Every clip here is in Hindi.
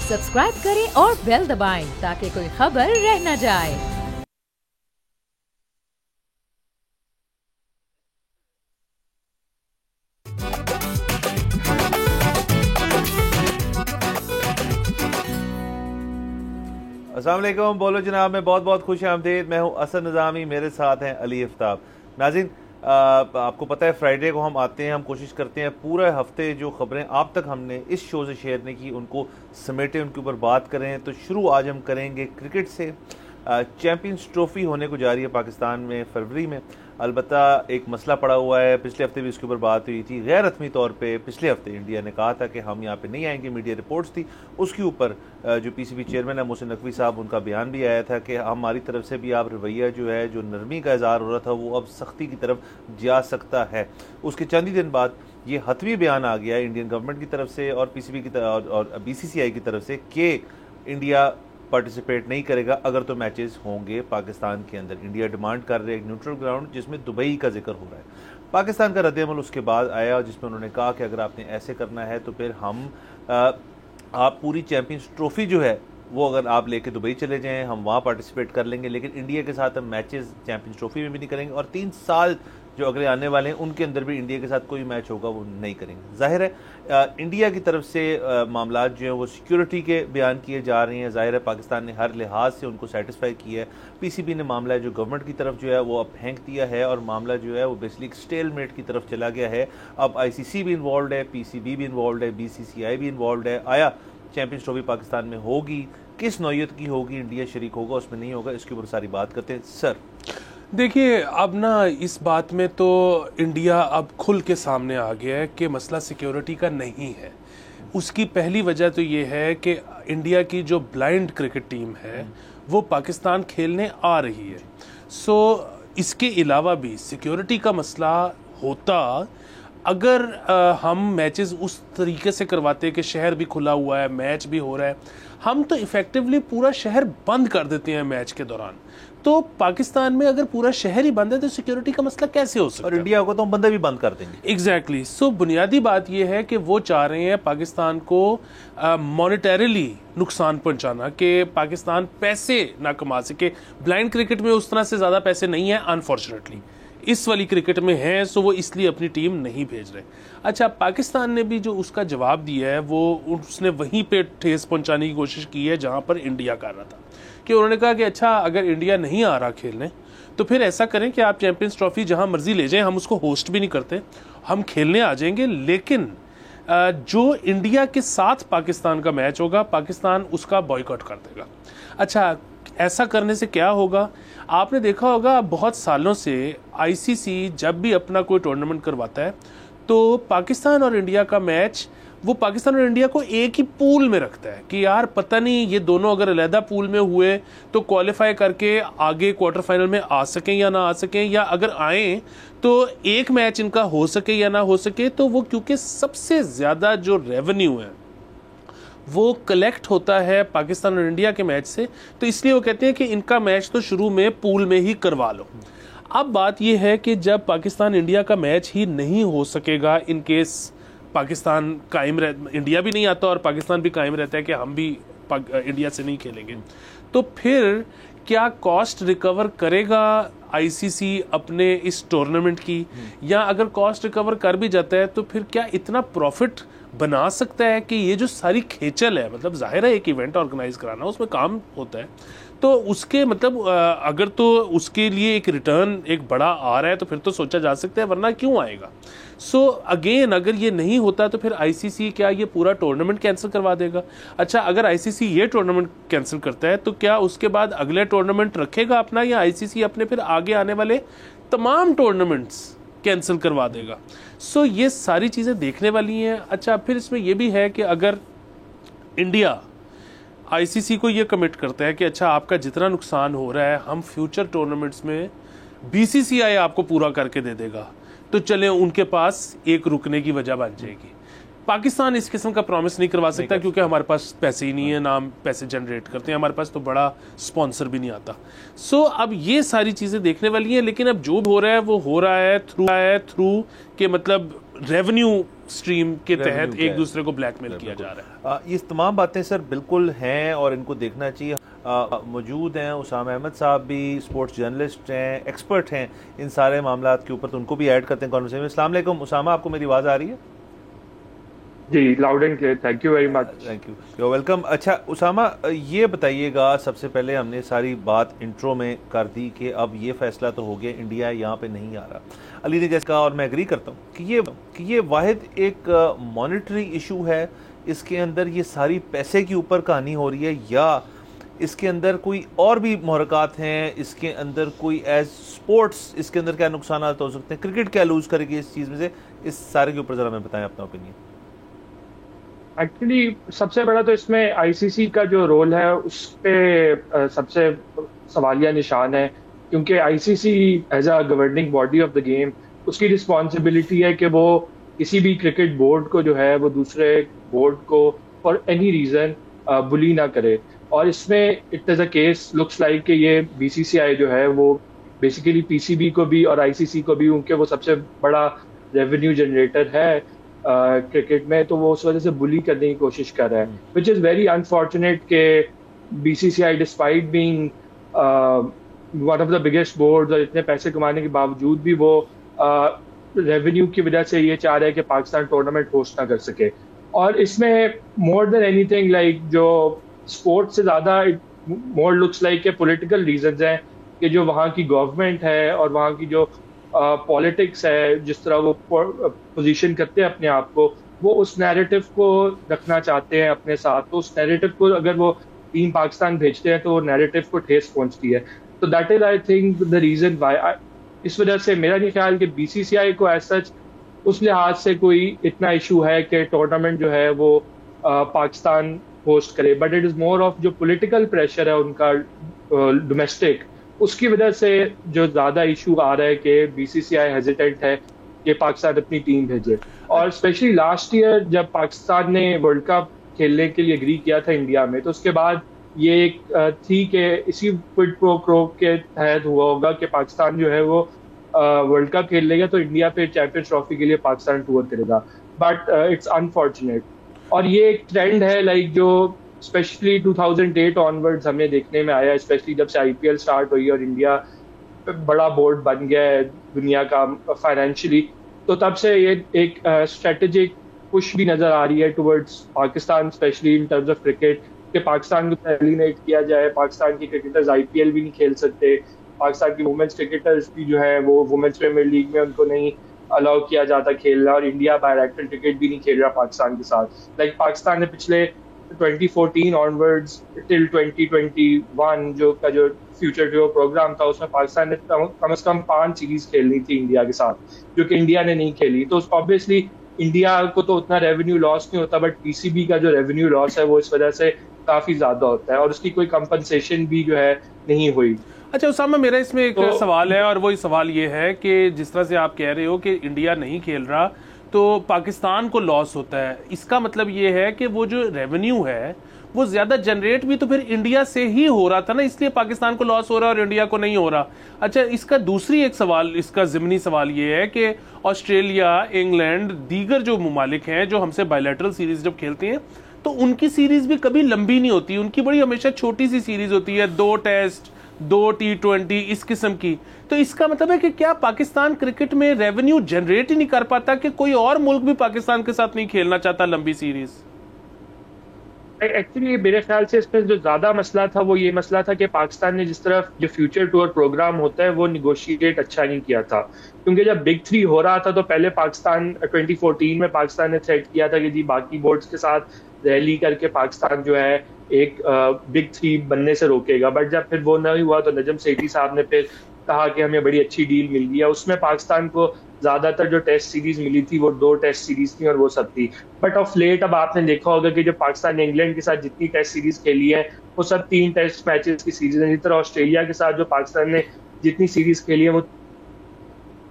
सब्सक्राइब करें और बेल दबाएं ताकि कोई खबर रह न जाए। अस्सलाम वालेकुम, बोलो जनाब में बहुत बहुत खुश आमदीद। मैं हूं असद निज़ामी, मेरे साथ हैं अली आफ्ताब। नाज़रीन, आपको पता है फ्राइडे को हम आते हैं, हम कोशिश करते हैं पूरे हफ्ते जो खबरें आप तक हमने इस शो से शेयर नहीं की उनको समेटें, उनके ऊपर बात करें। तो शुरू आज हम करेंगे क्रिकेट से। चैम्पियंस ट्रॉफी होने को जा रही है पाकिस्तान में फरवरी में। अलबत्ता एक मसला पड़ा हुआ है, पिछले हफ्ते भी इसके ऊपर बात हुई थी। गैर रस्मी तौर पे पिछले हफ्ते इंडिया ने कहा था कि हम यहाँ पे नहीं आएंगे, मीडिया रिपोर्ट्स थी उसके ऊपर। जो पीसीबी चेयरमैन है मोहसिन नकवी साहब, उनका बयान भी आया था कि हमारी तरफ से भी आप रवैया जो है, जो नरमी का इज़हार हो रहा था, वो अब सख्ती की तरफ जा सकता है। उसके चंद ही दिन बाद ये हतवी बयान आ गया इंडियन गवर्नमेंट की तरफ से और पीसीबी की तरफ और बीसीसीआई की तरफ से कि इंडिया पार्टिसिपेट नहीं करेगा अगर तो मैचेस होंगे पाकिस्तान के अंदर। इंडिया डिमांड कर रहे एक न्यूट्रल ग्राउंड जिसमें दुबई का जिक्र हो रहा है। पाकिस्तान का रद्द-ए-अमल उसके बाद आया जिसमें उन्होंने कहा कि अगर आपने ऐसे करना है तो फिर हम आप पूरी चैंपियंस ट्रॉफी जो है वो अगर आप लेके दुबई चले जाएं, हम वहाँ पार्टिसिपेट कर लेंगे, लेकिन इंडिया के साथ हम मैचेस चैंपियंस ट्रॉफी में भी नहीं करेंगे और 3 साल जो अगले आने वाले हैं उनके अंदर भी इंडिया के साथ कोई मैच होगा वो नहीं करेंगे। जाहिर है इंडिया की तरफ से मामला जो हैं वो सिक्योरिटी के बयान किए जा रहे हैं। जाहिर है पाकिस्तान ने हर लिहाज से उनको सेटिस्फाई किया है। पीसीबी ने मामला जो गवर्नमेंट की तरफ जो है वो अब फेंक दिया है और मामला जो है वो बेसिकली स्टेलमेट की तरफ चला गया है। अब आईसीसी भी इन्वॉल्व है, पीसीबी भी इन्वॉल्व है, बीसीसीआई भी इन्वॉल्व है। आया चैंपियंस ट्रॉफी पाकिस्तान में होगी, किस नौयत की होगी, इंडिया शरीक होगा उसमें नहीं होगा, इसके ऊपर सारी बात करते हैं। सर देखिए, अब ना इस बात में तो इंडिया अब खुल के सामने आ गया है कि मसला सिक्योरिटी का नहीं है। उसकी पहली वजह तो ये है कि इंडिया की जो ब्लाइंड क्रिकेट टीम है वो पाकिस्तान खेलने आ रही है। सो इसके अलावा भी सिक्योरिटी का मसला होता अगर हम मैचेस उस तरीके से करवाते कि शहर भी खुला हुआ है, मैच भी हो रहा है, हम तो इफेक्टिवली पूरा शहर बंद कर देते हैं मैच के दौरान। तो पाकिस्तान में अगर पूरा शहर ही बंद है तो सिक्योरिटी का मसला कैसे हो सकता है? और इंडिया को तो हम बंदे भी बंद कर देंगे। एग्जैक्टली। सो बुनियादी बात यह है कि वो चाह रहे हैं पाकिस्तान को मॉनेटरीली नुकसान पहुंचाना, कि पाकिस्तान पैसे ना कमा सके। ब्लाइंड क्रिकेट में उस तरह से ज़्यादा पैसे नहीं है अनफॉर्चुनेटली, इस वाली क्रिकेट में है, सो वो इसलिए अपनी टीम नहीं भेज रहे। अच्छा, पाकिस्तान ने भी जो उसका जवाब दिया है वो उसने वहीं पे ठेस पहुंचाने की कोशिश की है जहां पर इंडिया कर रहा था। कि उन्होंने कहा कि अच्छा, अगर इंडिया नहीं आ रहा खेलने तो फिर ऐसा करें कि आप चैंपियंस ट्रॉफी जहां मर्जी ले जाएं, हम उसको होस्ट भी नहीं करते, हम खेलने आ जाएंगे, लेकिन जो इंडिया के साथ पाकिस्तान का मैच होगा पाकिस्तान उसका बॉयकॉट कर देगा। अच्छा, ऐसा करने से क्या होगा? आपने देखा होगा बहुत सालों से आईसीसी जब भी अपना कोई टूर्नामेंट करवाता है तो पाकिस्तान और इंडिया का मैच वो पाकिस्तान और इंडिया को एक ही पूल में रखता है कि यार पता नहीं ये दोनों अगर अलहदा पूल में हुए तो क्वालिफाई करके आगे क्वार्टर फाइनल में आ सकें या ना आ सकें, या अगर आए तो एक मैच इनका हो सके या ना हो सके। तो वो क्योंकि सबसे ज़्यादा जो रेवेन्यू है वो कलेक्ट होता है पाकिस्तान और इंडिया के मैच से, तो इसलिए वो कहते हैं कि इनका मैच तो शुरू में पूल में ही करवा लो। अब बात यह है कि जब पाकिस्तान इंडिया का मैच ही नहीं हो सकेगा, इन केस पाकिस्तान कायम इंडिया भी नहीं आता और पाकिस्तान भी कायम रहता है कि हम भी इंडिया से नहीं खेलेंगे, तो फिर क्या कॉस्ट रिकवर करेगा आईसीसी अपने इस टूर्नामेंट की? या अगर कॉस्ट रिकवर कर भी जाता है तो फिर क्या इतना प्रॉफिट बना सकता है कि ये जो सारी खेचल है, मतलब जाहिर है एक इवेंट ऑर्गेनाइज कराना उसमें काम होता है, तो उसके मतलब अगर तो उसके लिए एक रिटर्न एक बड़ा आ रहा है तो फिर तो सोचा जा सकता है, वरना क्यों आएगा? सो अगेन अगर ये नहीं होता तो फिर आईसीसी क्या ये पूरा टूर्नामेंट कैंसिल करवा देगा? अच्छा, अगर आईसीसी ये टूर्नामेंट कैंसिल करता है तो क्या उसके बाद अगले टूर्नामेंट रखेगा अपना, या आईसीसी अपने फिर आगे आने वाले तमाम टूर्नामेंट्स कैंसिल करवा देगा? सो ये सारी चीज़ें देखने वाली हैं। अच्छा, फिर इसमें यह भी है कि अगर इंडिया आईसीसी को ये कमिट करता है कि अच्छा आपका जितना नुकसान हो रहा है हम फ्यूचर टूर्नामेंट्स में बीसीसीआई आपको पूरा करके दे देगा, तो चले उनके पास एक रुकने की वजह बन जाएगी। पाकिस्तान इस किस्म का प्रॉमिस नहीं करवा सकता क्योंकि हमारे पास पैसे ही नहीं है, ना हम पैसे जनरेट करते हैं, हमारे पास तो बड़ा स्पॉन्सर भी नहीं आता। सो अब ये सारी चीज़ें देखने वाली हैं, लेकिन अब जो हो रहा है वो हो रहा है थ्रू के मतलब रेवेन्यू स्ट्रीम के Revenue तहत क्या एक है? दूसरे को ब्लैकमेल किया जा रहा है। ये तमाम बातें सर बिल्कुल हैं और इनको देखना चाहिए। मौजूद हैं उसामा अहमद साहब भी, स्पोर्ट्स जर्नलिस्ट हैं, एक्सपर्ट हैं इन सारे मामलात के ऊपर, तो उनको भी ऐड करते हैं कॉन्वर्सेशन में। अस्सलाम वालेकुम उसामा, आपको मेरी आवाज़ आ रही है? जी, loud and clear. Thank you very much. Thank you, you welcome. अच्छा उसामा, ये बताइएगा, सबसे पहले हमने सारी बात इंट्रो में कर दी कि अब ये फैसला तो हो गया, इंडिया यहाँ पे नहीं आ रहा। अली ने जैसे कहा और मैं एग्री करता हूँ कि ये वाहिद एक मॉनेटरी इशू है, इसके अंदर ये सारी पैसे के ऊपर कहानी हो रही है, या इसके अंदर कोई और भी मुहरकात हैं, इसके अंदर कोई एज स्पोर्ट्स इसके अंदर क्या नुकसान हो सकते हैं, क्रिकेट क्या लूज करेगी इस चीज़ में से, इस सारे के ऊपर ज़रा मैं बताएं अपना ओपिनियन। एक्चुअली सबसे बड़ा तो इसमें आईसीसी का जो रोल है उस पे सबसे सवालिया निशान है, क्योंकि ICC as a governing body of the game, उसकी रिस्पॉन्सिबिलिटी है कि वो किसी भी क्रिकेट बोर्ड को जो है वो दूसरे बोर्ड को फॉर एनी रीज़न बुली ना करे। और इसमें it is a case looks like कि ये बीसीसीआई जो है वो बेसिकली पीसीबी को भी और आईसीसी को भी, उनके वो सबसे बड़ा रेवेन्यू जनरेटर है क्रिकेट में, तो वो उस वजह से बुली करने की कोशिश कर रहा है, विच इज़ वेरी अनफॉर्चुनेट के BCCI despite being one of the biggest board और इतने पैसे कमाने के बावजूद भी वो रेवेन्यू की वजह से ये चाह रहे हैं कि पाकिस्तान टूर्नामेंट होस्ट ना कर सके। और इसमें मोर देन एनीथिंग लाइक जो स्पोर्ट्स से ज़्यादा मोर लुक्स लाइक के पॉलिटिकल रीजंस हैं कि जो वहाँ की गवर्नमेंट है और वहाँ की जो पॉलिटिक्स है, जिस तरह वो पोजीशन करते हैं अपने आप को, वो उस नैरेटिव को रखना चाहते हैं अपने साथ। तो उस नैरेटिव को अगर वो टीम पाकिस्तान भेजते हैं तो वो नैरेटिव को ठेस पहुंचती है। तो that is I think the reason why. इस वजह से मेरा नहीं ख्याल कि बीसीसीआई को एज सच उस लिहाज से कोई इतना इशू है कि टूर्नामेंट जो है वो पाकिस्तान होस्ट करे, but it is more of जो पॉलिटिकल प्रेशर है उनका डोमेस्टिक, उसकी वजह से जो ज़्यादा इशू आ रहा है कि बीसीसीआई हेजिटेंट है कि पाकिस्तान अपनी टीम भेजे। और स्पेशली लास्ट ईयर जब पाकिस्तान ने वर्ल्ड कप खेलने के लिए एग्री किया था इंडिया में, तो उसके बाद ये एक थी कि इसी क्विड प्रो क्रो के तहत हुआ होगा कि पाकिस्तान जो है वो वर्ल्ड कप खेल लेगा तो इंडिया फिर चैंपियंस ट्रॉफी के लिए पाकिस्तान टूर करेगा, बट इट्स अनफॉर्चुनेट। और ये एक ट्रेंड है लाइक जो स्पेशली 2008 ऑनवर्ड्स हमें देखने में आया, स्पेशली जब से आईपीएल स्टार्ट हुई और इंडिया बड़ा बोर्ड बन गया है दुनिया का फाइनेंशियली, तो तब से ये एक स्ट्रेटेजिक पुश भी नजर आ रही है towards Pakistan, specially in terms of cricket, कि पाकिस्तान को एलिमिनेट किया जाए। पाकिस्तान की क्रिकेटर्स आईपीएल भी नहीं खेल सकते, पाकिस्तान की वुमेन्स क्रिकेटर्स भी जो है वो वुमेन्स प्रीमियर लीग में उनको नहीं अलाउ किया जाता खेलना, और इंडिया बायलैटरल क्रिकेट भी नहीं खेल रहा पाकिस्तान के साथ। लाइक पाकिस्तान ने पिछले 2014 ऑनवर्ड्स टिल 2021 जो फ्यूचर टूर प्रोग्राम था, उसमें पाकिस्तान ने कम से कम 5 सीरीज खेलनी थी इंडिया के साथ, जो कि इंडिया ने नहीं खेली। तो ऑब्वियसली इंडिया को तो उतना रेवेन्यू लॉस नहीं होता, बट पीसीबी का जो रेवेन्यू लॉस है वो इस वजह से काफी ज्यादा होता है, और उसकी कोई कंपनसेशन भी जो है नहीं हुई। अच्छा उसामा, मेरा इसमें एक सवाल है, और वही सवाल ये है कि जिस तरह से आप कह रहे हो कि इंडिया नहीं खेल रहा तो पाकिस्तान को लॉस होता है, इसका मतलब ये है कि वो जो रेवेन्यू है वो ज्यादा जनरेट भी तो फिर इंडिया से ही हो रहा था ना, इसलिए पाकिस्तान को लॉस हो रहा है और इंडिया को नहीं हो रहा। अच्छा, इसका दूसरी एक सवाल, इसका ज़िमनी सवाल ये है कि ऑस्ट्रेलिया, इंग्लैंड, दीगर जो ममालिक हैं जो हमसे बायलैटरल सीरीज जब खेलते हैं तो उनकी सीरीज भी कभी लंबी नहीं होती, उनकी बड़ी हमेशा छोटी सी सीरीज होती है, 2 टेस्ट, 2 T20 इस किस्म की। तो इसका मतलब है कि क्या पाकिस्तान क्रिकेट में रेवेन्यू जनरेट ही नहीं कर पाता कि कोई और मुल्क भी पाकिस्तान के साथ नहीं खेलना चाहता लंबी सीरीज? एक्चुअली मेरे ख्याल से इसमें जो ज्यादा मसला था वो ये मसला था कि पाकिस्तान ने जिस तरफ जो फ्यूचर टूर प्रोग्राम होता है वो निगोशिएट अच्छा नहीं किया था, क्योंकि जब बिग 3 हो रहा था तो पहले पाकिस्तान 2014 में पाकिस्तान ने थ्रेट किया था कि जी बाकी बोर्ड्स के साथ रैली करके पाकिस्तान जो है एक बिग 3 बनने से रोकेगा, बट जब फिर वो नहीं हुआ तो नजम सेठी साहब ने फिर कहा कि हमें बड़ी अच्छी डील मिल गई है। उसमें पाकिस्तान को ज्यादातर जो टेस्ट सीरीज मिली थी वो 2 टेस्ट सीरीज थी और वो सब थी, बट ऑफ लेट अब आपने देखा होगा कि जो पाकिस्तान ने इंग्लैंड के साथ जितनी टेस्ट सीरीज खेली है वो सब 3 टेस्ट मैचेस की सीरीज है। इसी तरह ऑस्ट्रेलिया के साथ जो पाकिस्तान ने जितनी सीरीज खेली है वो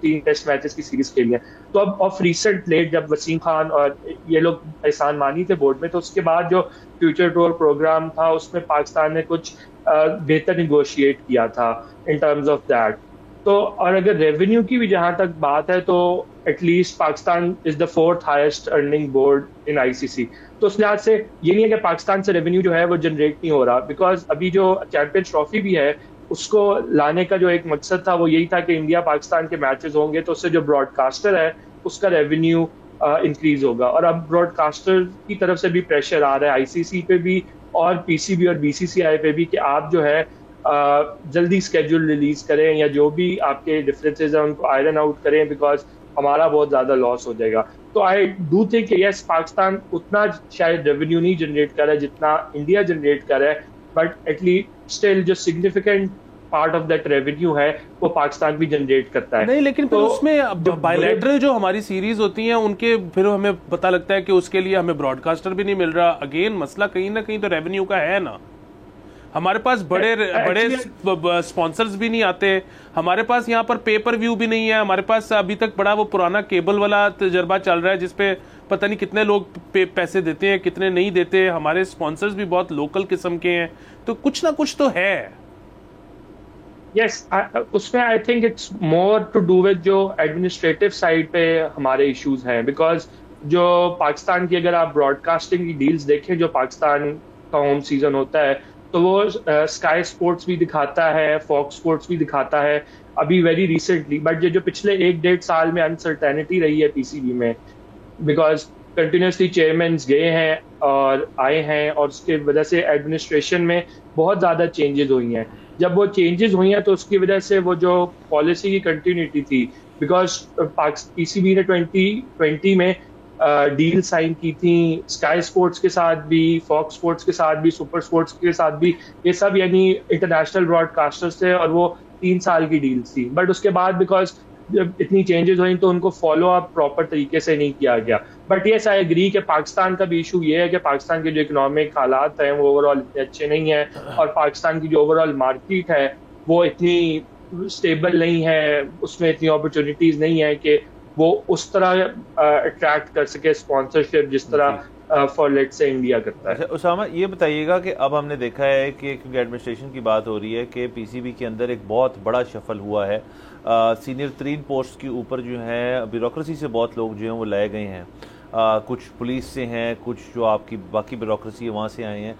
3 टेस्ट मैचेस की सीरीज खेली है। तो अब ऑफ रिसेंट लेट जब वसीम खान और ये लोग एहसान मानी थे बोर्ड में, तो उसके बाद जो फ्यूचर टूर प्रोग्राम था उसमें पाकिस्तान ने कुछ बेहतर निगोशिएट किया था इन टर्म्स ऑफ दैट। तो और अगर रेवेन्यू की भी जहां तक बात है तो at least Pakistan is the 4th highest earning board in ICC. तो उस लिहाज से ये नहीं है कि पाकिस्तान से रेवेन्यू जो है वो जनरेट नहीं हो रहा, बिकॉज अभी जो चैंपियंस ट्रॉफी भी है उसको लाने का जो एक मकसद था वो यही था कि इंडिया पाकिस्तान के मैचेस होंगे तो उससे जो ब्रॉडकास्टर है उसका रेवेन्यू इंक्रीज होगा। और अब ब्रॉडकास्टर की तरफ से भी प्रेशर आ रहा है आईसीसी पे भी और पीसीबी और बीसीसीआई पे भी कि आप जो है जल्दी स्केड्यूल रिलीज करें या जो भी आपके डिफरेंसेस हैं उनको आयरन आउट करें, बिकॉज हमारा बहुत ज्यादा लॉस हो जाएगा। तो I do think yes Pakistan उतना शायद रेवेन्यू नहीं जनरेट कर रहा है जितना इंडिया जनरेट कर रहा है, बट एटलीस्ट स्टिल जो significant part of that revenue है वो पाकिस्तान भी जनरेट करता है। नहीं, लेकिन फिर तो उसमें बायलैटरल जो हमारी सीरीज होती हैं उनके फिर हमें पता लगता है कि उसके लिए हमें ब्रॉडकास्टर भी नहीं मिल रहा। अगेन मसला कहीं ना कहीं तो रेवेन्यू का है ना। हमारे पास बड़े स्पॉन्सर्स भी नहीं आते, हमारे पास यहाँ पर पेपर व्यू भी नहीं है, हमारे पास अभी तक बड़ा वो पुराना केबल वाला तजर्बा चल रहा है जिसपे पता नहीं कितने लोग पैसे देते हैं कितने नहीं देते। हमारे स्पॉन्सर्स भी बहुत लोकल किस्म के हैं, तो कुछ ना कुछ तो है। यस उसमें I think it's more to do with जो एडमिनिस्ट्रेटिव साइड पे हमारे इश्यूज हैं, बिकॉज जो पाकिस्तान की अगर आप ब्रॉडकास्टिंग की डील्स देखें जो पाकिस्तान का होम सीजन होता है तो वो स्काई स्पोर्ट्स भी दिखाता है, फॉक्स स्पोर्ट्स भी दिखाता है अभी वेरी रिसेंटली। बट ये जो पिछले 1-1.5 साल में अनसर्टेनिटी रही है पीसीबी में, बिकॉज कंटिन्यूसली चेयरमैन गए हैं और आए हैं और उसके वजह से एडमिनिस्ट्रेशन में बहुत ज़्यादा चेंजेस हुई हैं। जब वो चेंजेस हुई हैं तो उसकी वजह से वो जो पॉलिसी की कंटिन्यूटी थी, बिकॉज पीसीबी ने 2020 में डील साइन की थी स्काई स्पोर्ट्स के साथ भी, फॉक्स स्पोर्ट्स के साथ भी, सुपर स्पोर्ट्स के साथ भी, ये सब यानी इंटरनेशनल ब्रॉडकास्टर्स थे और वो 3 साल की डील्स थी। बट उसके बाद बिकॉज जब इतनी चेंजेस हुई तो उनको फॉलो अप प्रॉपर तरीके से नहीं किया गया। बट येस आई एग्री कि पाकिस्तान का भी इशू ये है कि पाकिस्तान के जो इकोनॉमिक हालात हैं वो ओवरऑल इतने अच्छे नहीं है और पाकिस्तान की जो ओवरऑल मार्केट है वो इतनी स्टेबल नहीं है, उसमें इतनी अपॉर्चुनिटीज नहीं है कि वो उस तरह अट्रैक्ट कर सके स्पॉन्सरशिप जिस तरह फॉर लेट से इंडिया करता है। अच्छा उसामा, ये बताइएगा कि अब हमने देखा है कि क्योंकि एडमिनिस्ट्रेशन की बात हो रही है कि पीसीबी के अंदर एक बहुत बड़ा शफल हुआ है, सीनियर तरीन पोस्ट के ऊपर जो है ब्यूरोक्रेसी से बहुत लोग जो हैं वो लाए गए हैं, कुछ पुलिस से हैं, कुछ जो आपकी बाकी ब्यूरोक्रेसी है वहाँ से आए हैं,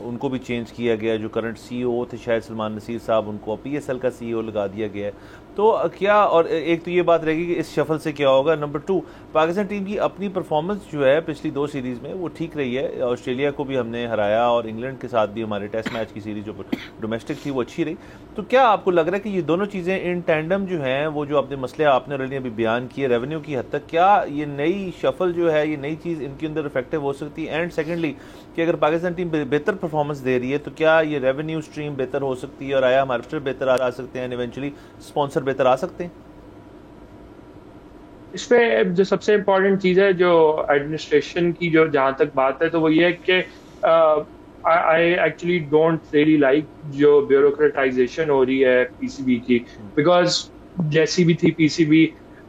उनको भी चेंज किया गया। जो करंट सीईओ थे शायद सलमान नसीर साहब, उनको पीएसएल का सीईओ लगा दिया गया है। तो क्या, और एक तो ये बात रहेगी कि इस शफल से क्या होगा। नंबर 2, पाकिस्तान टीम की अपनी परफॉर्मेंस जो है पिछली 2 सीरीज़ में वो ठीक रही है। ऑस्ट्रेलिया को भी हमने हराया और इंग्लैंड के साथ भी हमारे टेस्ट मैच की सीरीज जो डोमेस्टिक थी वो अच्छी रही। तो क्या आपको लग रहा है कि ये दोनों चीज़ें इन टैंडम जो हैं, वो जो अपने मसले आपने ऑलरेडी अभी बयान किए रेवेन्यू की हद तक, क्या ये नई शफल जो है, ये नई चीज़ इनके अंदर इफेक्टिव हो सकती है? एंड सेकेंडली कि अगर पाकिस्तान टीम बेहतर परफॉर्मेंस दे रही है तो क्या ये रेवेन्यू स्ट्रीम बेहतर हो सकती है और आया हमारे फिर बेहतर आ सकते हैं, इवेंचुअली स्पॉन्सर बेहतर आ सकते हैं? इस पे जो सबसे इम्पोर्टेंट चीज़ है जो एडमिनिस्ट्रेशन की जो जहाँ तक बात है तो वो ये है कि I actually don't really like जो ब्यूरोक्रेटाइजेशन हो रही है पीसीबी की, बिकॉज जैसी भी थी पीसीबी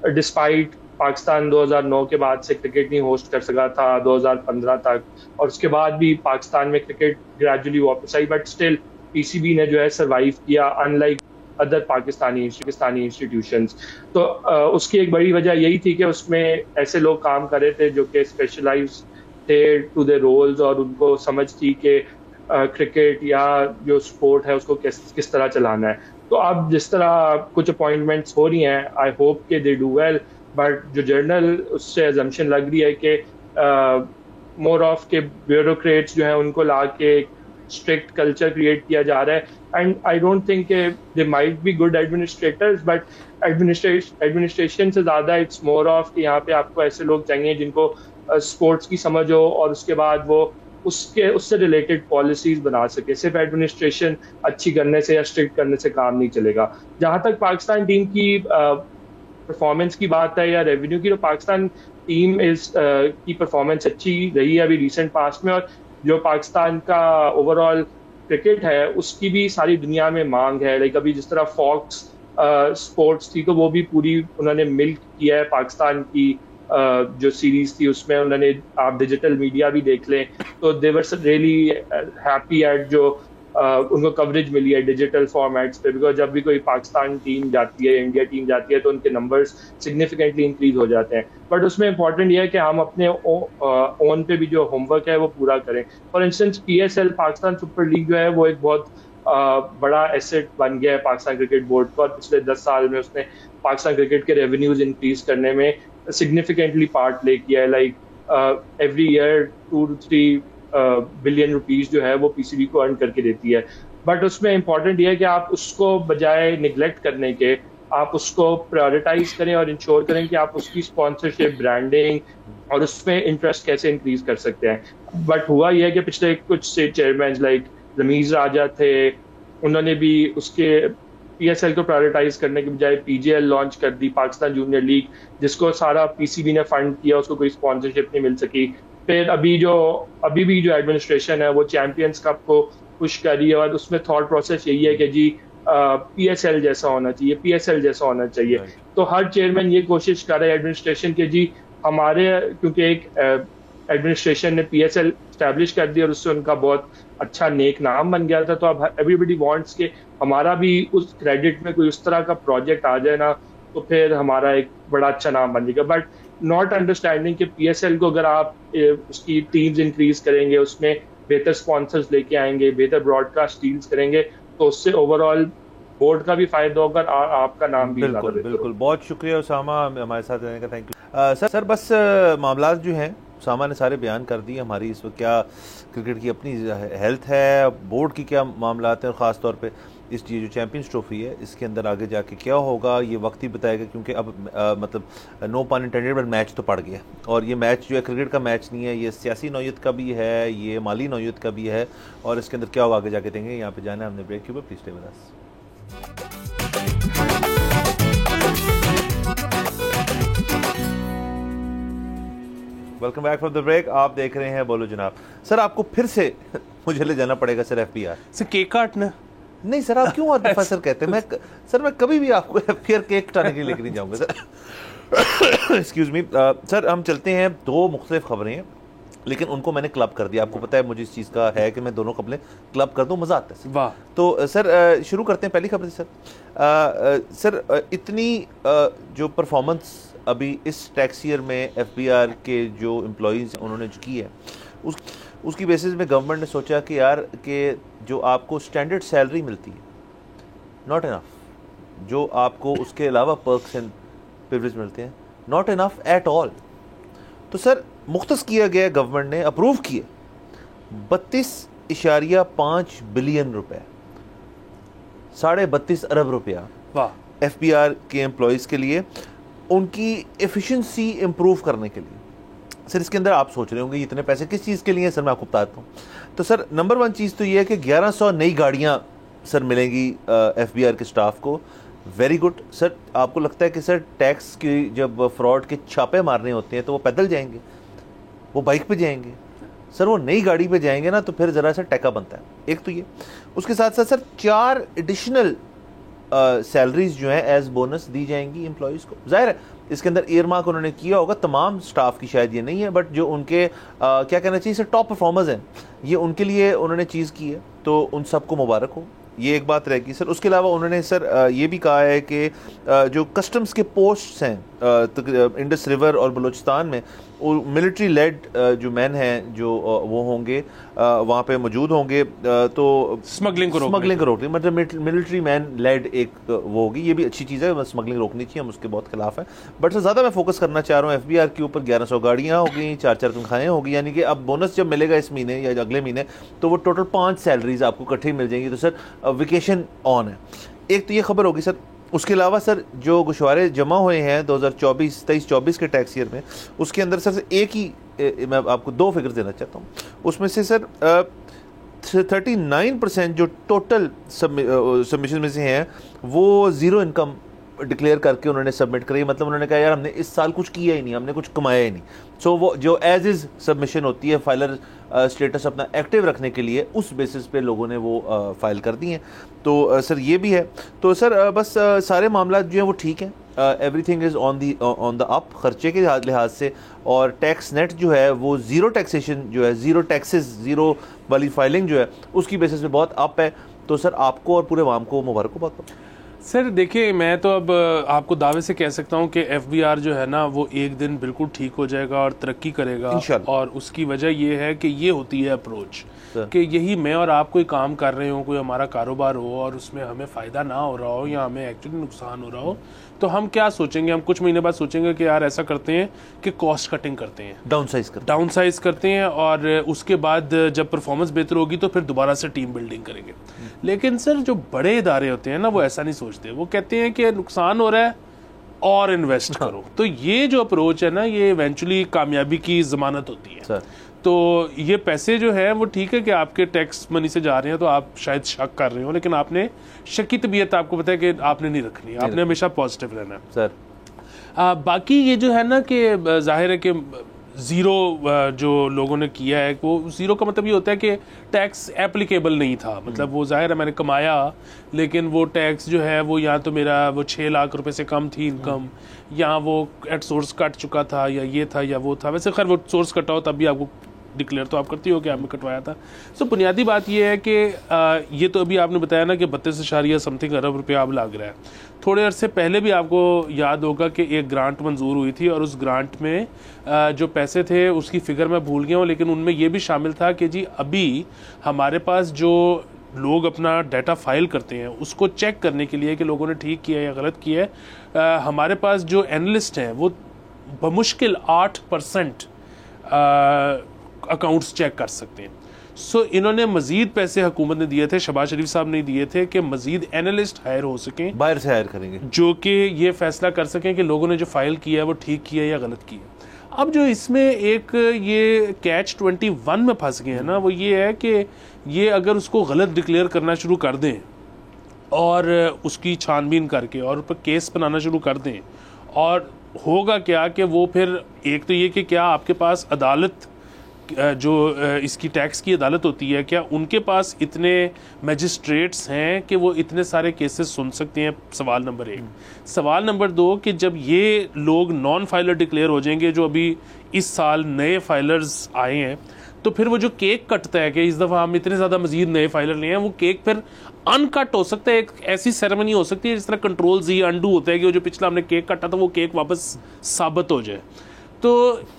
डिस्पाइट पाकिस्तान 2009 के बाद से क्रिकेट नहीं होस्ट कर सका था 2015 तक, और उसके बाद भी पाकिस्तान में क्रिकेट ग्रेजुअली वापस आई, बट स्टिल पीसीबी ने जो है सर्वाइव किया अनलाइक अदर पाकिस्तानी इंस्टीट्यूशंस। तो उसकी एक बड़ी वजह यही थी कि उसमें ऐसे लोग काम कर रहे थे जो कि स्पेशलाइज थे टू द रोल्स और उनको समझ थी कि क्रिकेट या जो स्पोर्ट है उसको किस तरह चलाना है। तो अब जिस तरह कुछ अपॉइंटमेंट्स हो रही हैं, आई होप कि दे डू वेल, बट जो जर्नल उससे अजम्पशन लग रही है कि मोर ऑफ के ब्यूरोक्रेट्स जो है उनको ला के स्ट्रिक्ट कल्चर क्रिएट किया जा रहा है। And I don't think they might be good administrators, but administration से ज़्यादा इट्स मोर ऑफ कि यहाँ पे आपको ऐसे लोग चाहिए जिनको स्पोर्ट्स की समझ हो और उसके बाद वो उससे रिलेटेड पॉलिसीज बना सके। सिर्फ एडमिनिस्ट्रेशन अच्छी करने से या स्ट्रिक्ट करने से काम नहीं चलेगा। जहाँ तक पाकिस्तान टीम की परफॉर्मेंस की बात है या रेवेन्यू की, तो पाकिस्तान टीम की परफॉर्मेंस अच्छी रही है अभी रिसेंट पास्ट में, और जो पाकिस्तान का ओवरऑल क्रिकेट है उसकी भी सारी दुनिया में मांग है। लाइक अभी जिस तरह फॉक्स स्पोर्ट्स थी तो वो भी पूरी उन्होंने मिल्क किया है पाकिस्तान की जो सीरीज थी उसमें उन्होंने, आप डिजिटल मीडिया भी देख लें तो दे वर रियली हैप्पी एट जो उनको कवरेज मिली है डिजिटल फॉर्मेट्स पे, बिकॉज जब भी कोई पाकिस्तान टीम जाती है, इंडिया टीम जाती है, तो उनके नंबर्स सिग्निफिकेंटली इंक्रीज हो जाते हैं। बट उसमें इंपॉर्टेंट यह है कि हम अपने ओन पे भी जो होमवर्क है वो पूरा करें। For instance PSL Pakistan super league जो है वो एक बहुत बड़ा एसेट बन गया है पाकिस्तान क्रिकेट बोर्ड का, और पिछले 10 साल में उसने पाकिस्तान क्रिकेट के रेवेन्यूज इंक्रीज करने में सिग्निफिकेंटली पार्ट प्ले किया है। Like every year 2 to 3 billion rupees जो है वो PCB को अर्न करके देती है। बट उसमें इंपॉर्टेंट यह है कि आप उसको बजाय निगलेक्ट करने के आप उसको प्रायोरिटाइज करें और इंश्योर करें कि आप उसकी स्पॉन्सरशिप, ब्रांडिंग और उसमें इंटरेस्ट कैसे इंक्रीज कर सकते हैं। बट हुआ यह है कि पिछले कुछ से चेयरमैन लाइक रमीज राजा थे, उन्होंने भी उसके PSL को प्रायोरिटाइज करने के बजाय PGL लॉन्च कर दी, पाकिस्तान जूनियर लीग, जिसको सारा PCB ने फंड किया, उसको कोई स्पॉन्सरशिप नहीं मिल सकी। फिर अभी भी जो एडमिनिस्ट्रेशन है वो चैंपियंस कप को पुश कर रही है, और उसमें थॉट प्रोसेस यही है कि जी PSL जैसा होना चाहिए, PSL जैसा होना चाहिए। तो हर चेयरमैन ये कोशिश कर रहा है एडमिनिस्ट्रेशन के जी हमारे, क्योंकि एक एडमिनिस्ट्रेशन ने PSL स्टैब्लिश कर दिया और उससे उनका बहुत अच्छा नेक नाम बन गया था, तो अब एवरीबडी वांट्स के हमारा भी उस क्रेडिट में कोई उस तरह का प्रोजेक्ट आ जाए ना, तो फिर हमारा एक बड़ा अच्छा नाम बन जाएगा। बट नॉट अंडरस्टैंडिंग कि PSL को अगर आप उसकी टीम्स इंक्रीज करेंगे, उसमें बेहतर स्पॉन्सर्स लेके आएंगे, बेहतर ब्रॉडकास्ट डील्स करेंगे, तो उससे ओवरऑल बोर्ड का भी फायदा होगा और आपका नाम भी। बिल्कुल बिल्कुल, बहुत शुक्रिया उसामा हमारे साथ रहने का, थैंक यू सर। बस मामला जो हैं उसामा ने सारे बयान कर दिए। हमारी इस वक्त क्या क्रिकेट की अपनी हेल्थ है, बोर्ड की क्या मामला हैं, और ख़ास तौर पे इस ये जो चैंपियंस ट्रॉफी है इसके अंदर आगे जाके क्या होगा ये वक्त ही बताएगा, क्योंकि अब मतलब नो पन इंटेंडेड बट मैच तो पड़ गया, और ये मैच जो है क्रिकेट का मैच नहीं है, ये सियासी नौयत का भी है, ये माली नौयत का भी है, और इसके अंदर क्या होगा आगे जाके देंगे। यहाँ पे जाना है हमने ब्रेक के ऊपर, please stay with us. Welcome back from the break. आप देख रहे हैं बोलो जनाब। सर आपको फिर से मुझे ले जाना पड़ेगा सर FPR सर, केक काटना नहीं सर, आप क्यों और दफा सर कहते हैं? मैं कभी भी आपको FPR केक कटाने के लिए लेकर नहीं जाऊंगा सर। एक्सक्यूज मी सर, हम चलते हैं, 2 मुख्तलिफ खबरें हैं लेकिन उनको मैंने क्लब कर दिया। आपको पता है मुझे इस चीज़ का है कि मैं दोनों खबरें क्लब कर दूं, मज़ा आता है। वाह। तो सर शुरू करते हैं पहली खबर से। सर इतनी जो परफॉर्मेंस अभी इस टैक्स ईयर में FBR के जो एम्प्लॉइज़ उन्होंने जो की है उसकी बेसिस में गवर्नमेंट ने सोचा कि यार कि जो आपको स्टैंडर्ड सैलरी मिलती है नॉट इनफ, जो आपको उसके अलावा पर्क्स एंड प्रिविलेज मिलते हैं नॉट इनफ एट ऑल। तो सर मुख्तस किया गया, गवर्नमेंट ने अप्रूव किए 32.5 बिलियन रुपए, 32.5 अरब रुपया FBR के एम्प्लॉयज़ के लिए, उनकी एफिशिएंसी इंप्रूव करने के लिए। सर इसके अंदर आप सोच रहे होंगे इतने पैसे किस चीज़ के लिए हैं? सर मैं आपको बताता हूँ। तो सर नंबर 1 चीज़ तो ये है कि 1100 नई गाड़ियाँ सर मिलेंगी FBR के स्टाफ को। Very good sir. आपको लगता है कि सर टैक्स की जब फ्रॉड के छापे मारने होते हैं तो वो पैदल जाएंगे, वो बाइक पे जाएंगे? सर वो नई गाड़ी पे जाएंगे ना, तो फिर ज़रा सा टैका बनता है। एक तो ये, उसके साथ साथ सर 4 एडिशनल सैलरीज जो है एज बोनस दी जाएंगी एम्प्लॉयज़ को। जाहिर है इसके अंदर ईयरमार्क उन्होंने किया होगा तमाम स्टाफ की, शायद ये नहीं है, बट जो उनके क्या कहना चाहिए सर टॉप परफॉर्मर्स हैं, ये उनके लिए उन्होंने चीज़ की है, तो उन सबको मुबारक हो। ये एक बात रहेगी सर। उसके अलावा उन्होंने सर ये भी कहा है कि जो कस्टम्स के पोस्ट्स हैं इंडस रिवर और बलूचिस्तान में, मिलिट्री लेड जो मैन हैं जो वो होंगे वहाँ पे मौजूद होंगे, तो स्मगलिंग को रोकने मतलब मिलिट्री मैन लेड एक वो होगी। ये भी अच्छी चीज़ है, स्मगलिंग रोकनी चाहिए, हम उसके बहुत खिलाफ हैं। बट सर ज़्यादा मैं फोकस करना चाह रहा हूँ FBR के ऊपर। 1100 गाड़ियाँ होगी, 4 तनख्वाहें होगी, यानी कि अब बोनस जब मिलेगा इस महीने या अगले महीने तो वो टोटल 5 सैलरीज आपको इकट्ठी मिल जाएंगी। तो सर वेकेशन ऑन है। एक तो ये खबर होगी सर। उसके अलावा सर जो गुशवारे जमा हुए हैं 2023-24 के टैक्स ईयर में, उसके अंदर सर एक ही मैं आपको 2 फिगर्स देना चाहता हूँ। उसमें से सर 39% जो टोटल सबमिशन में से हैं वो ज़ीरो इनकम डिक्लेयर करके उन्होंने सबमिट करी, मतलब उन्होंने कहा यार हमने इस साल कुछ किया ही नहीं, हमने कुछ कमाया ही नहीं। सो वो जो एज इज़ सबमिशन होती है फाइलर स्टेटस अपना एक्टिव रखने के लिए, उस बेसिस पे लोगों ने वो फाइल कर दी हैं। तो सर ये भी है। तो सर बस सारे मामला जो हैं वो ठीक हैं, everything is on the up खर्चे के लिहाज से, और टैक्स नेट जो है वो ज़ीरो टैक्सेशन जो है, ज़ीरो टैक्सेस, ज़ीरो वाली फाइलिंग जो है उसकी बेसिस पे बहुत अप है। तो सर आपको और पूरे वाम को मुबारकबाद। सर देखिए, मैं तो अब आपको दावे से कह सकता हूं कि FBR जो है ना वो एक दिन बिल्कुल ठीक हो जाएगा और तरक्की करेगा, और उसकी वजह ये है कि ये होती है अप्रोच कि यही मैं और आप कोई काम कर रहे हो, कोई हमारा कारोबार हो और उसमें हमें फ़ायदा ना हो रहा हो या हमें एक्चुअली नुकसान हो रहा हो, तो हम क्या सोचेंगे, हम कुछ महीने बाद सोचेंगे कि यार ऐसा करते हैं कि कॉस्ट कटिंग करते हैं, डाउन साइज करते हैं, और उसके बाद जब परफॉर्मेंस बेहतर होगी तो फिर दोबारा से टीम बिल्डिंग करेंगे। लेकिन सर जो बड़े इदारे होते हैं ना वो ऐसा नहीं सोचते, वो कहते हैं कि नुकसान हो रहा है और इन्वेस्ट करो। तो ये जो अप्रोच है ना ये इवेंचुअली कामयाबी की जमानत होती है सर। तो ये पैसे जो है वो ठीक है कि आपके टैक्स मनी से जा रहे हैं तो आप शायद शक कर रहे हो, लेकिन आपने शक की तबीयत आपको पता है कि आपने नहीं रखनी, आपने हमेशा पॉजिटिव रहना है सर। बाकी ये जो है ना कि जाहिर है कि ज़ीरो जो लोगों ने किया है, वो ज़ीरो का मतलब ये होता है कि टैक्स एप्लीकेबल नहीं था, मतलब वो जाहिर है मैंने कमाया लेकिन वो टैक्स जो है वो या तो मेरा वो 6 लाख रुपए से कम थी इनकम, या वो एट सोर्स कट चुका था, या ये था या वो था। वैसे खैर वो सोर्स कटा हो तब भी आपको डिक्लेयर तो आप करती हो कि आपने कटवाया था। सो बुनियादी बात ये है कि ये तो अभी आपने बताया ना कि 32 अरब रुपया अब लग रहा है। थोड़े अरसे पहले भी आपको याद होगा कि एक ग्रांट मंजूर हुई थी और उस ग्रांट में जो पैसे थे उसकी फिगर मैं भूल गया हूँ, लेकिन उनमें ये भी शामिल था कि जी अभी हमारे पास जो लोग अपना डाटा फाइल करते हैं उसको चेक करने के लिए कि लोगों ने ठीक किया या गलत किया है, हमारे पास जो एनालिस्ट हैं वो बमुश्किल 8% अकाउंट्स चेक कर सकते हैं। सो इन्होंने मजीद पैसे हुकूमत ने दिए थे, शहबाज शरीफ साहब ने दिए थे कि मजीद एनालिस्ट हायर हो सकें, बाहर से हायर करेंगे, जो कि ये फैसला कर सकें कि लोगों ने जो फाइल किया है वो ठीक किया या गलत किया। अब जो इसमें एक ये कैच 21 में फंस गए हैं ना, वो ये है कि ये अगर उसको गलत डिक्लेयर करना शुरू कर दें और उसकी छानबीन करके और उस पर केस बनाना शुरू कर दें, और होगा क्या कि वो फिर एक तो ये कि क्या आपके पास अदालत जो इसकी टैक्स की अदालत होती है, क्या उनके पास इतने मैजिस्ट्रेट्स हैं कि वो इतने सारे केसेस सुन सकते हैं, सवाल नंबर 1। सवाल नंबर 2 कि जब ये लोग नॉन फाइलर डिक्लेयर हो जाएंगे, जो अभी इस साल नए फाइलर्स आए हैं, तो फिर वो जो केक कटता है कि इस दफ़ा हम इतने ज़्यादा मजीद नए फाइलर लिए हैं, वो केक फिर अनकट हो सकता है। एक ऐसी सेरेमनी हो सकती है जिस तरह कंट्रोल Z अंडू होता है कि जो पिछला हमने केक काटा था वो केक वापस साबित हो जाए। तो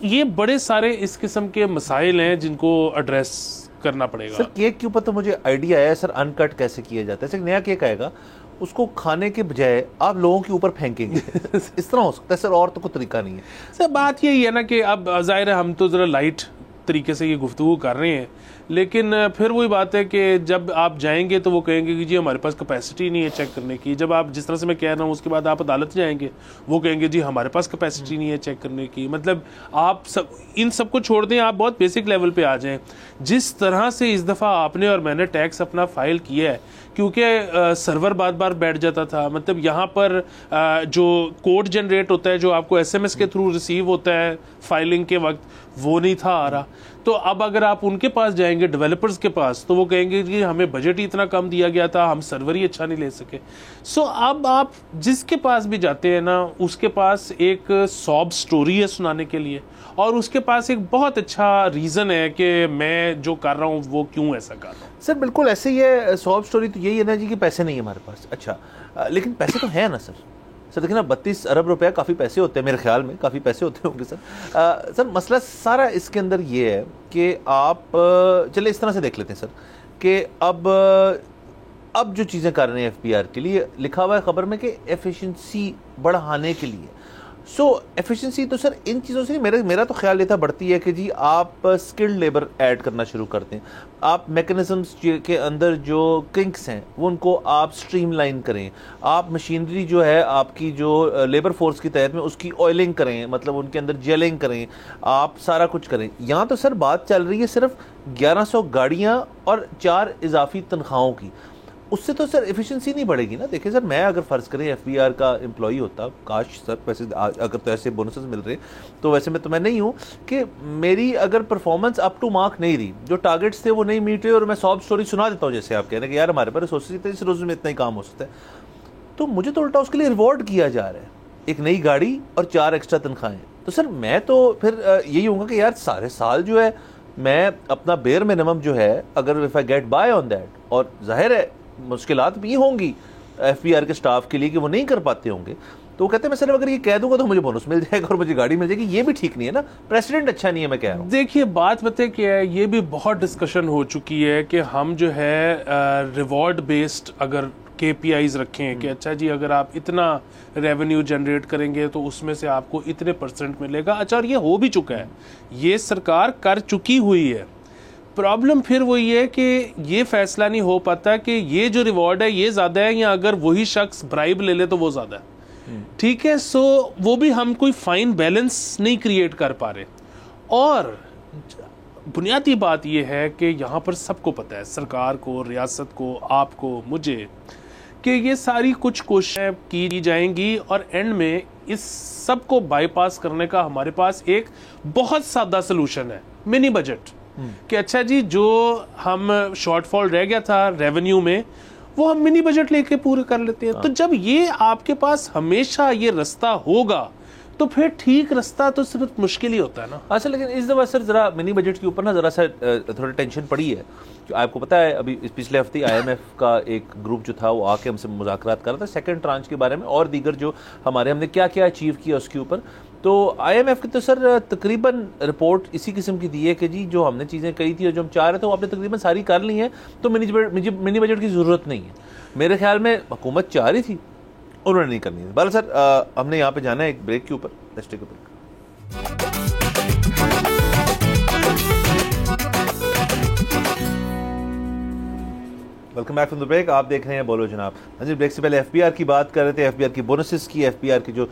ये बड़े सारे इस किस्म के मसाइल हैं जिनको एड्रेस करना पड़ेगा। सर केक के ऊपर तो मुझे आइडिया है सर, अनकट कैसे किया जाता है। सर नया केक आएगा, उसको खाने के बजाय आप लोगों के ऊपर फेंकेंगे इस तरह हो सकता है सर, और तो कोई तरीका नहीं है सर। बात यही है ना कि अब जाहिर है हम तो ज़रा लाइट तरीके से ये गुफ्तगू कर रहे हैं, लेकिन फिर वही बात है कि जब आप जाएंगे तो वो कहेंगे कि जी हमारे पास कैपेसिटी नहीं है चेक करने की। जब आप जिस तरह से मैं कह रहा हूँ उसके बाद आप अदालत जाएंगे, वो कहेंगे जी हमारे पास कैपेसिटी नहीं है चेक करने की। मतलब आप सब इन सब को छोड़ दें, आप बहुत बेसिक लेवल पे आ जाएं। जिस तरह से इस दफ़ा आपने और मैंने टैक्स अपना फाइल किया है, क्योंकि सर्वर बार बार बैठ जाता था, मतलब यहाँ पर जो कोड जनरेट होता है जो आपको SMS के थ्रू रिसीव होता है फाइलिंग के वक्त, वो नहीं था आ रहा। तो अब अगर आप उनके पास जाएंगे, डेवलपर्स के पास, तो वो कहेंगे कि हमें बजट ही इतना कम दिया गया था, हम सर्वर ही अच्छा नहीं ले सके। सो अब आप जिसके पास भी जाते हैं ना, उसके पास एक सॉब स्टोरी है सुनाने के लिए, और उसके पास एक बहुत अच्छा रीज़न है कि मैं जो कर रहा हूँ वो क्यों ऐसा कर रहा हूँ। सर बिल्कुल ऐसे ही है, सॉब स्टोरी तो यही है ना जी कि पैसे नहीं है हमारे पास। अच्छा लेकिन पैसे तो है ना सर। सर देखिए ना 32 अरब रुपया काफ़ी पैसे होते हैं, मेरे ख्याल में काफ़ी पैसे होते होंगे सर। सर मसला सारा इसके अंदर ये है कि आप चले इस तरह से देख लेते हैं सर कि अब जो चीज़ें कर रहे हैं FBR के लिए, लिखा हुआ है खबर में कि एफिशिएंसी बढ़ाने के लिए। सो एफिशिएंसी तो सर इन चीज़ों से मेरा तो ख्याल ये था बढ़ती है कि जी आप स्किल्ड लेबर ऐड करना शुरू करते हैं, आप मैकेनिज्म्स के अंदर जो किंक्स हैं वो उनको आप स्ट्रीमलाइन करें, आप मशीनरी जो है आपकी जो लेबर फोर्स की तहत में उसकी ऑयलिंग करें, मतलब उनके अंदर जेलिंग करें, आप सारा कुछ करें। यहाँ तो सर बात चल रही है सिर्फ 1100 गाड़ियाँ और 4 इजाफी तनख्वाहों की। उससे तो सर एफिशिएंसी नहीं बढ़ेगी ना। देखिए सर, मैं अगर फ़र्ज़ करें एफबीआर का एम्प्लॉई होता, काश सर वैसे अगर तो ऐसे बोनसेस मिल रहे तो वैसे में तो मैं नहीं हूँ कि मेरी अगर परफॉर्मेंस अप टू मार्क नहीं रही, जो टारगेट्स थे वो नहीं मीट रहे और मैं सॉफ्ट स्टोरी सुना देता हूँ जैसे आप कह रहे हैं कि यार हमारे पास रिसोर्सेज इतने, इस रोज़ में इतना ही काम हो सकता है, तो मुझे तो उल्टा उसके लिए रिवॉर्ड किया जा रहा है, एक नई गाड़ी और 4 एक्स्ट्रा तनख्वाहें। तो सर मैं तो फिर यही होऊंगा कि यार सारे साल जो है मैं अपना बेयर मिनिमम जो है, अगर if I get by on that, और जाहिर है मुश्किलात भी होंगी एफबीआर के स्टाफ के लिए कि वो नहीं कर पाते होंगे, तो वो कहते हैं मैं सर अगर ये कह दूंगा तो मुझे बोनस मिल जाएगा और मुझे गाड़ी मिल जाएगी, ये भी ठीक नहीं है ना, प्रेसिडेंट अच्छा नहीं है, मैं कह रहा हूँ। देखिए बात पता क्या है, ये भी बहुत डिस्कशन हो चुकी है कि हम जो है रिवॉर्ड बेस्ड अगर KPIs रखें कि अच्छा जी अगर आप इतना रेवेन्यू जनरेट करेंगे तो उसमें से आपको इतने % मिलेगा। अच्छा, और ये हो भी चुका है, ये सरकार कर चुकी हुई है। प्रॉब्लम फिर वही है कि ये फैसला नहीं हो पाता कि ये जो रिवॉर्ड है ये ज़्यादा है या अगर वही शख्स ब्राइब ले ले तो वो ज़्यादा है। ठीक है, सो वो भी हम कोई फाइन बैलेंस नहीं क्रिएट कर पा रहे। और बुनियादी बात यह है कि यहाँ पर सबको पता है, सरकार को, रियासत को, आपको, मुझे, कि ये सारी कुछ कोशिशें की जाएंगी और एंड में इस सब को बाईपास करने का हमारे पास एक बहुत सादा सलूशन है, मिनी बजट। कि अच्छा जी जो हम शॉर्टफॉल रह गया था रेवेन्यू में वो हम मिनी बजट लेके पूरे कर लेते हैं। तो जब ये आपके पास हमेशा ये रास्ता होगा तो फिर ठीक रास्ता तो सिर्फ मुश्किल ही होता है ना। अच्छा, लेकिन इस दफ़ा सर ज़रा मिनी बजट के ऊपर ना ज़रा सा थोड़ी टेंशन पड़ी है। जो आपको पता है अभी पिछले हफ्ते IMF का एक ग्रुप जो था वो आके हमसे मुज़ाकरात कर रहा था सेकंड ट्रांच के बारे में और दीगर जो हमने क्या क्या अचीव किया उसके ऊपर। तो IMF की तो सर तकरीबन रिपोर्ट इसी किस्म की दी है कि जी जो हमने चीज़ें कही थी और जो हम चाह रहे थे वो आपने तकरीबन सारी कर ली हैं, तो मिनी बजट की ज़रूरत नहीं है। मेरे ख्याल में हुकूमत चाह रही थी, उन्होंने नहीं करनी है। बहरहाल सर हमने यहाँ पे जाना है एक ब्रेक के ऊपर, let's take a break. Welcome back from the break. आप देख रहे हैं बोलो जनाब। जी, ब्रेक से पहले एफबीआर की बात कर रहे थे, एफबीआर की बोनसेस की, एफबीआर की जो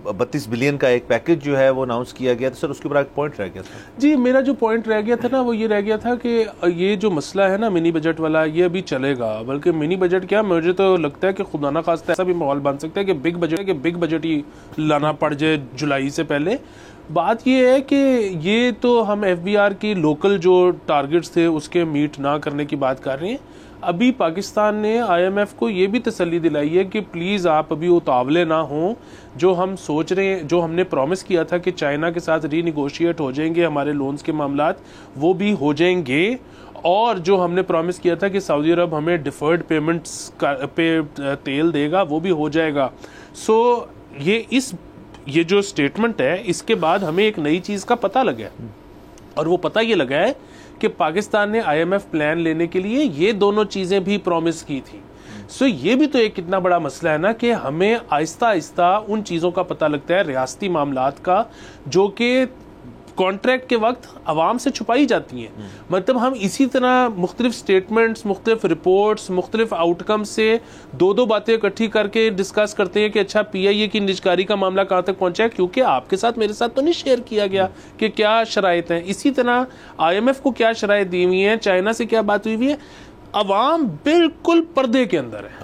32 बिलियन का एक पैकेज जो है वो अनाउंस किया गया। तो सर उसके ऊपर एक पॉइंट रह गया था। जी, मेरा जो पॉइंट रह गया था ना वो ये रह गया था कि ये जो मसला है ना मिनी बजट वाला, ये अभी चलेगा। बल्कि मिनी बजट क्या, मुझे तो लगता है कि खुदा ना खास्ता ऐसा भी माहौल बन सकता है कि बिग बजट ही लाना पड़ जाए जुलाई से पहले। बात ये है कि ये तो हम एफबीआर की लोकल जो टारगेट्स थे उसके मीट ना करने की बात कर रहे हैं। अभी पाकिस्तान ने IMF को ये भी तसल्ली दिलाई है कि प्लीज़ आप अभी उतावले ना हों, जो हम सोच रहे हैं, जो हमने प्रॉमिस किया था कि चाइना के साथ रीनिगोशिएट हो जाएंगे हमारे लोन्स के मामलात, वो भी हो जाएंगे। और जो हमने प्रॉमिस किया था कि सऊदी अरब हमें डिफर्ड पेमेंट्स पे तेल देगा, वो भी हो जाएगा। सो ये जो स्टेटमेंट है, इसके बाद हमें एक नई चीज़ का पता लगा, और वो पता ये लगा है कि पाकिस्तान ने IMF प्लान लेने के लिए ये दोनों चीज़ें भी प्रॉमिस की थी। सो ये भी तो एक कितना बड़ा मसला है ना कि हमें आहिस्ता आहिस्ता उन चीज़ों का पता लगता है, रियासती मामलात का, जो कि कॉन्ट्रैक्ट के वक्त आवाम से छुपाई जाती हैं। मतलब हम इसी तरह मुख्तलिफ स्टेटमेंट्स, मुख्तलिफ रिपोर्ट्स, मुख्तलिफ आउटकम से दो बातें इकट्ठी करके डिस्कस करते हैं कि अच्छा PIA की निजकारी का मामला कहाँ तक पहुँचा है, क्योंकि आपके साथ मेरे साथ तो नहीं शेयर किया गया कि क्या शराइत हैं। इसी तरह IMF को क्या शराइत दी हुई हैं, चाइना से क्या बात हुई है, अवाम बिल्कुल पर्दे के अंदर है।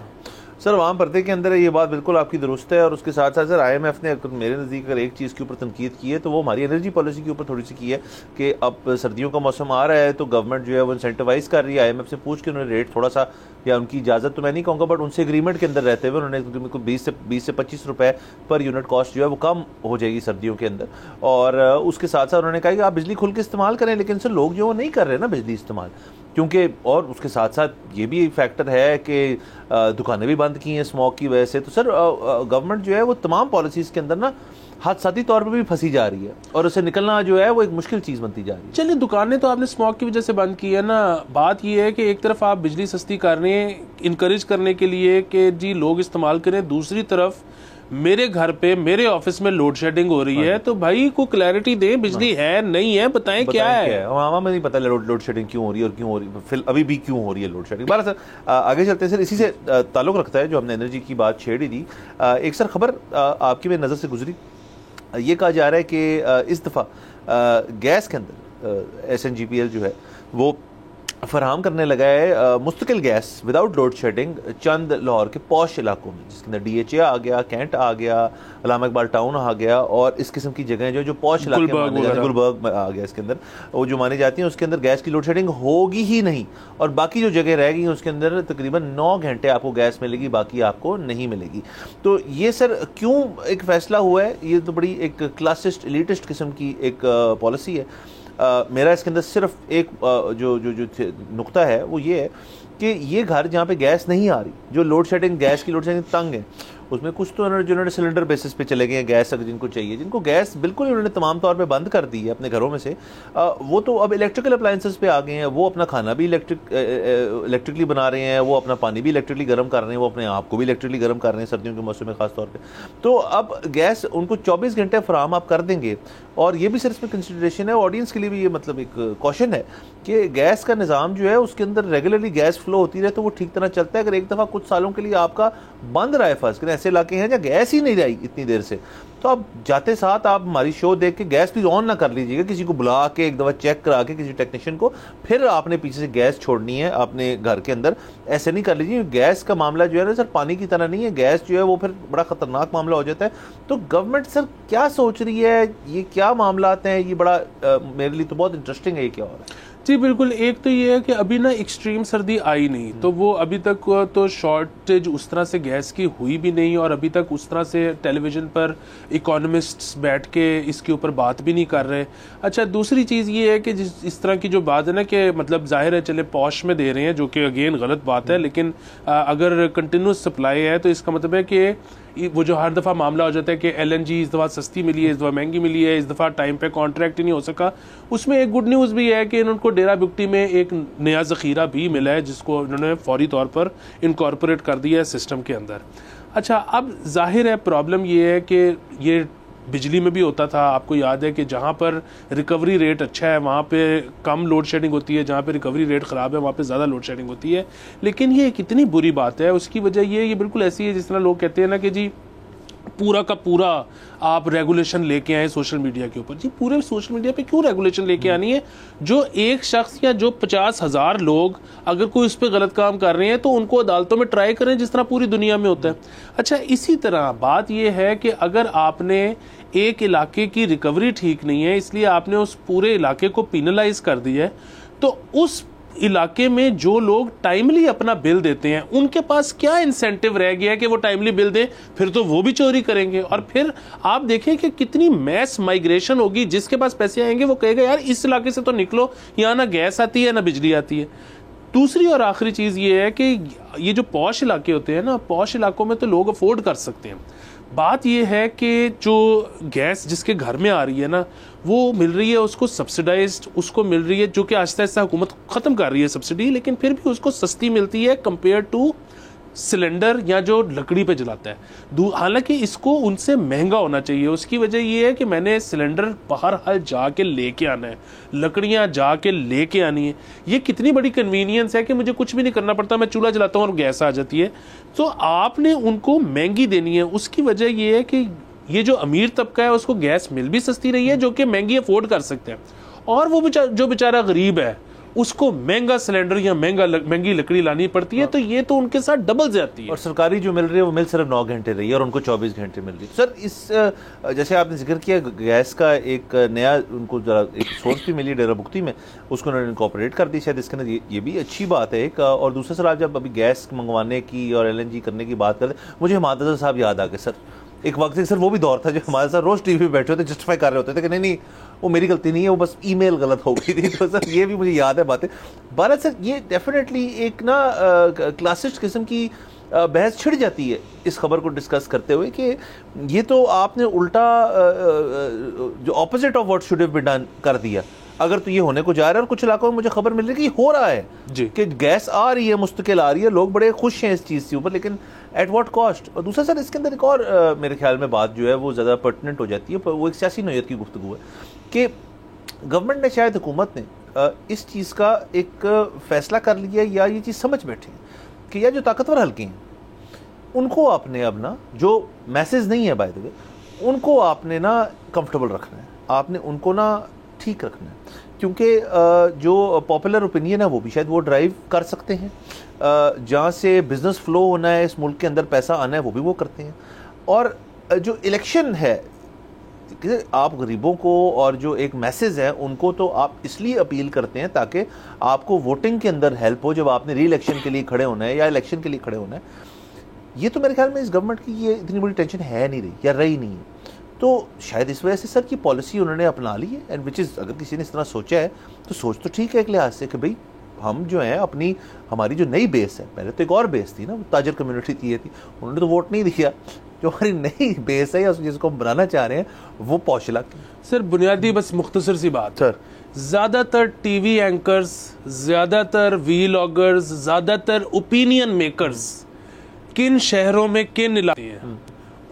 सर वहाँ पर्दे के अंदर है, ये बात बिल्कुल आपकी दुरुस्त है। और उसके साथ साथ सर IMF ने मेरे नज़दीक अगर एक चीज़ के ऊपर तनकीद की है तो वो हमारी एनर्जी पॉलिसी के ऊपर थोड़ी सी की है कि अब सर्दियों का मौसम आ रहा है तो गवर्नमेंट जो है वो इंसेंटिवाइज कर रही है। IMF से पूछ के उन्होंने रेट थोड़ा सा, या उनकी इजाज़त तो मैं नहीं कहूँगा, बट उनसे एग्रीमेंट के अंदर रहते हुए उन्होंने 20 से 25 रुपये पर यूनिट कॉस्ट जो है वो कम हो जाएगी सर्दियों के अंदर। और उसके साथ साथ उन्होंने कहा कि आप बिजली खुल के इस्तेमाल करें, लेकिन सर लोग जो नहीं कर रहे ना बिजली इस्तेमाल, क्योंकि और उसके साथ साथ ये भी फैक्टर है कि दुकानें भी बंद की हैं स्मॉग की वजह से। तो सर गवर्नमेंट जो है वो तमाम पॉलिसीज़ के अंदर ना हादसाती तौर पर भी फंसी जा रही है और उससे निकलना जो है वो एक मुश्किल चीज़ बनती जा रही है। चलिए, दुकानें तो आपने स्मॉग की वजह से बंद की है ना। बात ये है कि एक तरफ आप बिजली सस्ती कर रहे हैं इनकरेज करने के लिए कि जी लोग इस्तेमाल करें, दूसरी तरफ मेरे घर पे, मेरे ऑफिस में लोड शेडिंग हो रही है। तो भाई को क्लैरिटी दें, बिजली है नहीं है, बताएं क्या है। हमें नहीं पता लोड शेडिंग क्यों हो रही है और क्यों हो रही है, फिर अभी भी क्यों हो रही है लोड शेडिंग। बारह सर आगे चलते हैं सर, इसी से ताल्लुक़ रखता है जो हमने एनर्जी की बात छेड़ी थी। एक सर खबर आपकी मेरी नज़र से गुजरी, ये कहा जा रहा है कि इस दफ़ा गैस के अंदर SNGPL जो है वो फराहम करने लगा है मुस्तकिल गैस विदाउट लोड शेडिंग चंद लाहौर के पॉश इलाकों में, जिसके अंदर DHA आ गया, कैंट आ गया, अलामा इकबाल टाउन आ गया और इस किस्म की जगह जो पॉश इलाके माने जाते हैं, गुलबर्ग आ गया इसके अंदर, वो जो मानी जाती हैं उसके अंदर गैस की लोड शेडिंग होगी ही नहीं। और बाकी जो जगह रह गई उसके अंदर तकरीबन 9 घंटे आपको गैस मिलेगी, बाकी आपको नहीं मिलेगी। तो ये सर क्यों एक फैसला हुआ है? ये तो बड़ी एक क्लासिस्ट एलिटिस्ट किस्म की एक पॉलिसी है। मेरा इसके अंदर सिर्फ एक जो जो जो नुक्ता है वो ये है कि ये घर जहाँ पे गैस नहीं आ रही, जो लोड शेडिंग गैस की लोड शेडिंग तंग है, उसमें कुछ तो उन्होंने सिलेंडर बेसिस पे चले गए हैं गैस, अगर जिनको चाहिए, जिनको गैस बिल्कुल उन्होंने तमाम तौर पे बंद कर दी है अपने घरों में से, वो तो अब इलेक्ट्रिकल अप्लाइंसेस पे आ गए हैं। वो अपना खाना भी इलेक्ट्रिकली बना रहे हैं, वो अपना पानी भी इलेक्ट्रिकली गर्म कर रहे हैं, वो अपने आप को भी इलेक्ट्रिकली गर्म कर रहे हैं सर्दियों के मौसम में खास तौर पर। तो अब गैस उनको 24 घंटे फराहम आप कर देंगे। और ये भी सर इसमें कंसिडरेशन है, ऑडियंस के लिए भी ये मतलब एक क्वेश्चन है कि गैस का निज़ाम जो है उसके अंदर रेगुलरली गैस फ्लो होती रहे तो वो ठीक तरह चलता है। अगर एक दफ़ा कुछ सालों के लिए आपका बंद रहा है, फर्स्ट करें ऐसे इलाके हैं जहाँ गैस ही नहीं रही इतनी देर से, तो आप जाते साथ आप हमारी शो देख के गैस प्लीज ऑन ना कर लीजिएगा, किसी को बुला के एक दफ़ा चेक करा के किसी टेक्नीशियन को, फिर आपने पीछे से गैस छोड़नी है अपने घर के अंदर। ऐसे नहीं कर लीजिए। गैस का मामला जो है ना सर पानी की तरह नहीं है, गैस जो है वो फिर बड़ा ख़तरनाक मामला हो जाता है। तो गवर्नमेंट सर क्या सोच रही है, ये क्या मामला हैं, ये बड़ा मेरे लिए तो बहुत इंटरेस्टिंग है ये क्या हो रहा है। जी बिल्कुल, एक तो ये है कि अभी ना एक्सट्रीम सर्दी आई नहीं, तो वो अभी तक तो शॉर्टेज उस तरह से गैस की हुई भी नहीं, और अभी तक उस तरह से टेलीविज़न पर इकोनॉमिस्ट्स बैठ के इसके ऊपर बात भी नहीं कर रहे। अच्छा, दूसरी चीज़ ये है कि इस तरह की जो बात है ना कि मतलब जाहिर है चले पॉश में दे रहे हैं, जो कि अगेन गलत बात है, लेकिन अगर कंटिन्यूस सप्लाई है तो इसका मतलब है कि वो जो हर दफ़ा मामला हो जाता है कि LNG इस दफ़ा सस्ती मिली है, इस दफ़ा महंगी मिली है, इस दफ़ा टाइम पे कॉन्ट्रैक्ट ही नहीं हो सका। उसमें एक गुड न्यूज़ भी है कि इनको डेरा बुगटी में एक नया ज़ख़ीरा भी मिला है जिसको इन्होंने फौरी तौर पर इनकॉर्पोरेट कर दिया है सिस्टम के अंदर। अच्छा, अब जाहिर है प्रॉब्लम ये है कि ये बिजली में भी होता था, आपको याद है कि जहाँ पर रिकवरी रेट अच्छा है वहाँ पे कम लोड शेडिंग होती है, जहाँ पे रिकवरी रेट ख़राब है वहाँ पे ज़्यादा लोड शेडिंग होती है। लेकिन ये कितनी बुरी बात है, उसकी वजह ये बिल्कुल ऐसी है जिस तरह लोग कहते हैं ना कि जी पूरा का पूरा आप रेगुलेशन लेके आए सोशल मीडिया के ऊपर। जी पूरे सोशल मीडिया पे क्यों रेगुलेशन लेके आनी है? जो एक शख्स या जो 50,000 लोग अगर कोई उस पर गलत काम कर रहे हैं तो उनको अदालतों में ट्राई करें जिस तरह पूरी दुनिया में होता है। अच्छा, इसी तरह बात यह है कि अगर आपने एक इलाके की रिकवरी ठीक नहीं है इसलिए आपने उस पूरे इलाके को पिनलाइज कर दिया है, तो उस इलाके में जो लोग टाइमली अपना बिल देते हैं उनके पास क्या इंसेंटिव रह गया है कि वो टाइमली बिल दें? फिर तो वो भी चोरी करेंगे। और फिर आप देखें कि कितनी मैस माइग्रेशन होगी, जिसके पास पैसे आएंगे वो कहेगा यार इस इलाके से तो निकलो, यहाँ ना गैस आती है ना बिजली आती है। दूसरी और आखिरी चीज़ ये है कि ये जो पॉश इलाके होते हैं ना, पॉश इलाकों में तो लोग अफोर्ड कर सकते हैं। बात यह है कि जो गैस जिसके घर में आ रही है ना वो मिल रही है उसको सब्सिडाइज्ड, उसको मिल रही है जो कि आहिस्ता आहिस्ता हुकूमत ख़त्म कर रही है सब्सिडी, लेकिन फिर भी उसको सस्ती मिलती है कंपेयर टू सिलेंडर या जो लकड़ी पे जलाता है। हालांकि इसको उनसे महंगा होना चाहिए। उसकी वजह यह है कि मैंने सिलेंडर बाहर हल जाके लेके आना है, लकड़ियां जाके लेके आनी है। ये कितनी बड़ी कन्वीनियंस है कि मुझे कुछ भी नहीं करना पड़ता, मैं चूल्हा जलाता हूँ और गैस आ जाती है। तो आपने उनको महंगी देनी है। उसकी वजह यह है कि ये जो अमीर तबका है उसको गैस मिल भी सस्ती रही है जो कि महंगी अफोर्ड कर सकते हैं, और वो जो बेचारा गरीब है उसको महंगा सिलेंडर या महंगी लकड़ी लानी पड़ती है। तो ये तो उनके साथ डबल जाती है। और सरकारी जो मिल रही है वो मिल सिर्फ 9 घंटे रही है और उनको 24 घंटे मिल रही है। सर इस जैसे आपने जिक्र किया गैस का एक नया उनको जरा एक सोर्स भी मिली डेरा बुगती में, उसको उन्होंने इनकॉर्पोरेट कर दी शायद इसके अंदर, ये भी अच्छी बात है एक। और दूसरा सर आप जब अभी गैस मंगवाने की और LNG करने की बात करते मुझे हिमायत साहब याद आ गए। सर एक वक्त सर वो भी दौर था जो हमारे साथ रोज टीवी पे बैठे होते जस्टिफाई कर रहे होते थे कि नहीं वो मेरी गलती नहीं है, वो बस ईमेल गलत हो गई थी। तो सर ये भी मुझे याद है बातें। भारत सर ये डेफिनेटली एक ना क्लासिस्ट किस्म की बहस छिड़ जाती है इस खबर को डिस्कस करते हुए कि ये तो आपने उल्टा जो opposite of what should have been done कर दिया। अगर तो ये होने को जा रहा है और कुछ इलाकों में मुझे खबर मिल रही है कि हो रहा है कि गैस आ रही है, मुस्तकिल आ रही है, लोग बड़े खुश हैं इस चीज़ के ऊपर, लेकिन एट व्हाट कॉस्ट। और दूसरा सर इसके अंदर एक और मेरे ख्याल में बात जो है वो ज़्यादा पर्टिनेंट हो जाती है, वो एक सियासी नोयत की गुफ्तगू है कि गवर्नमेंट ने शायद हुकूमत ने इस चीज़ का एक फ़ैसला कर लिया या ये चीज़ समझ बैठे कि यह जो ताकतवर हल्के हैं उनको आपने अब ना, जो मैसेज नहीं है बाय द वे, उनको आपने ना कंफर्टेबल रखना है, आपने उनको ना ठीक रखना है। क्योंकि जो पॉपुलर ओपिनियन है वो भी शायद वो ड्राइव कर सकते हैं, जहाँ से बिजनेस फ्लो होना है, इस मुल्क के अंदर पैसा आना है, वो भी वो करते हैं। और जो इलेक्शन है, आप गरीबों को और जो एक मैसेज है उनको तो आप इसलिए अपील करते हैं ताकि आपको वोटिंग के अंदर हेल्प हो जब आपने री इलेक्शन के लिए खड़े होना है या इलेक्शन के लिए खड़े होना है। ये तो मेरे ख्याल में इस गवर्नमेंट की ये इतनी बड़ी टेंशन है नहीं रही या रही नहीं है, तो शायद इस वजह से सर की पॉलिसी उन्होंने अपना ली है। एंड विच इज़, अगर किसी ने इस तरह सोचा है तो सोच तो ठीक है एक लिहाज से कि भाई हम जो हैं अपनी, हमारी जो नई बेस है, पहले तो एक और बेस थी ना, ताजर कम्युनिटी थी, उन्होंने तो वोट नहीं दिया। जो हमारी नई बेस है या जिसको हम बनाना चाह रहे हैं वो पौशला। सर बुनियादी बस मुख्तसर सी बात सर, ज्यादातर टीवी एंकर्स, ज्यादातर वीलॉगर्स, ज्यादातर ओपिनियन मेकर्स किन शहरों में किन इलाके हैं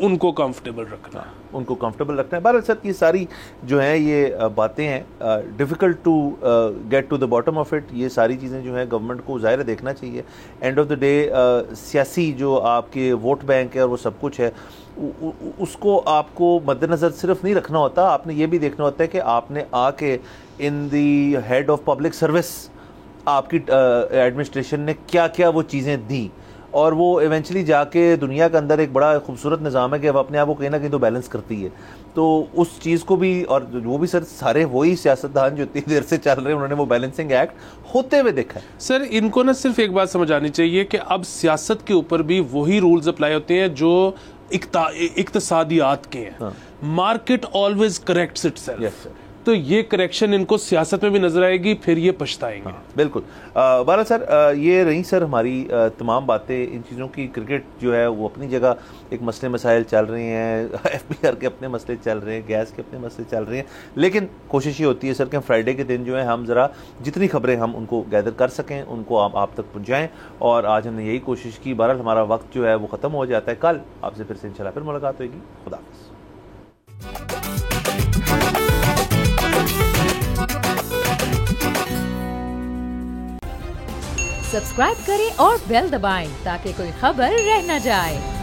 उनको कंफर्टेबल रखना, उनको कंफर्टेबल रखना है। बहरहाल सर ये सारी जो है ये बातें हैं, difficult to get to the bottom of it. ये सारी चीज़ें जो हैं गवर्नमेंट को ज़ाहिर देखना चाहिए। एंड ऑफ द डे सियासी जो आपके वोट बैंक है और वो सब कुछ है, उसको आपको मद्देनज़र सिर्फ नहीं रखना होता, आपने ये भी देखना होता है कि आपने आके in the head of public service आपकी एडमिनिस्ट्रेशन ने क्या क्या वो चीज़ें दी, और वो इवेंचुअली जाके दुनिया के अंदर एक बड़ा खूबसूरत निज़ाम है कि अब अपने आप को कहीं ना कहीं तो बैलेंस करती है। तो उस चीज़ को भी, और वो भी सर सारे वही सियासतदान जो इतनी देर से चल रहे हैं उन्होंने वो बैलेंसिंग एक्ट होते हुए देखा है। सर इनको ना सिर्फ एक बात समझ आनी चाहिए कि अब सियासत के ऊपर भी वही रूल्स अप्लाई होते हैं जो इक्तसादियात के हैं। Market always corrects itself. Yes sir. तो ये करेक्शन इनको सियासत में भी नजर आएगी, फिर ये पछताएंगे। बिल्कुल। बहरहाल सर ये रही सर हमारी तमाम बातें इन चीज़ों की। क्रिकेट जो है वो अपनी जगह एक मसले मसाइल चल रहे हैं, FBR के अपने मसले चल रहे हैं, गैस के अपने मसले चल रहे हैं, लेकिन कोशिश ये होती है सर कि फ्राइडे के दिन जो है हम ज़रा जितनी खबरें हम उनको गैदर कर सकें उनको आप तक पहुँचाएँ, और आज हमने यही कोशिश की। बहरहाल हमारा वक्त जो है वो ख़त्म हो जाता है। कल आपसे फिर से इंशाल्लाह फिर मुलाकात होगी। खुदा हाफ़िज़। सब्सक्राइब करें और बेल दबाएं ताकि कोई खबर रह न जाए।